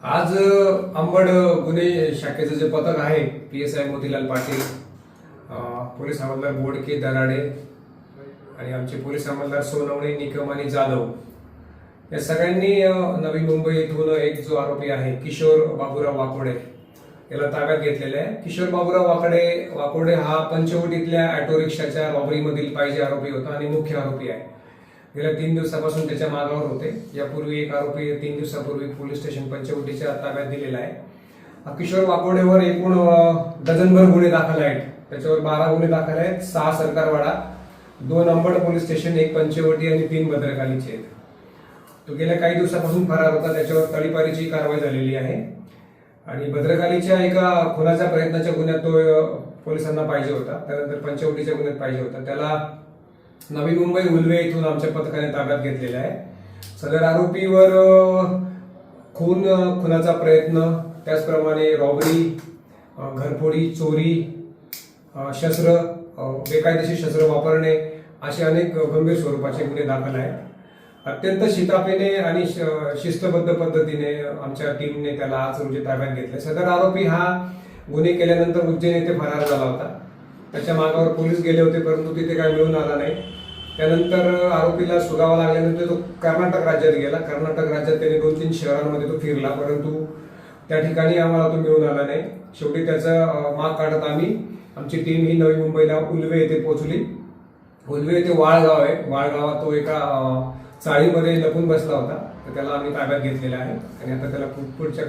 आज अंबड गुन्हे शाखेचं जे पथक आहे PSI मोतीलाल पाटील, पोलीस हवालदार बोडके दराडे आणि आमचे पोलीस हवालदार सोनवणे, निकम आणि जाधव या सगळ्यांनी नवी मुंबई येथून एक जो आरोपी आहे किशोर बाबूराव वाकोडे याला ताब्यात घेतलेला आहे। किशोर बाबूराव वाकोडे हा पंचवटीतल्या ऑटो रिक्षाच्या रॉबरीमधील पाहिजे आरोपी होता आणि मुख्य आरोपी आहे। गेल्या 3 दिवसापासून त्याच्या मागावर होते। यापूर्वी एक आरोपी 3 दिवसापूर्वी पोलीस स्टेशन पंचवटीच्या ताब्यात दिलेला आहे। किशोर वाकोडेवर एकूण डझनभर गुन्हे दाखल आहेत। त्याच्यावर 12 गुन्हे दाखल आहेत, 6 सरकारवाडा, 2 अंबड पोलीस स्टेशन, 1 पंचवटी आणि 3 भद्रकालीचे आहेत। तो गेल्या काही दिवसापासून फरार होता। त्याच्यावर तडीपारीची कारवाई झालेली आहे आणि भद्रकालीच्या एका खुनाच्या प्रयत्नाच्या गुन्ह्यात तो पोलिसांना पाहिजे होता, त्यानंतर पंचवटीच्या गुन्ह्यात पाहिजे होता। त्याला नवी मुंबई उल्वे येथून आमच्या पथकाने ताब्यात घेतलेला आहे। सदर आरोपीवर खुनाचा प्रयत्न, त्याचप्रमाणे रॉबरी, घरफोडी, चोरी, शस्त्र, बेकायदेशीर शस्त्र वापरणे असे अनेक गंभीर स्वरूपाचे गुन्हे दाखल आहेत। अत्यंत शिताफेने आणि शिस्तबद्ध पद्धतीने आमच्या टीमने त्याला आज रोजी ताब्यात घेतले। सदर आरोपी हा गुन्हे केल्यानंतर उज्जैन येथे फरार झाला होता। त्याच्या मागावर पोलीस गेले होते, परंतु तिथे काही मिळून आला नाही। त्यानंतर आरोपीला सुगावा लागल्यानंतर तो कर्नाटक राज्यात गेला। कर्नाटक राज्यात त्याने 2-3 शहरांमध्ये तो फिरला, परंतु त्या ठिकाणी आम्हाला तो मिळून आला नाही। शेवटी त्याचा माग काढत आमची टीम ही नवी मुंबईला उल्वे येथे पोहोचली। उल्वे येथे वाळगाव आहे, वाळगावात तो एका चाळीमध्ये लपून बसला होता, तर त्याला आम्ही ताब्यात घेतलेला आहे आणि आता त्याला पुढच्या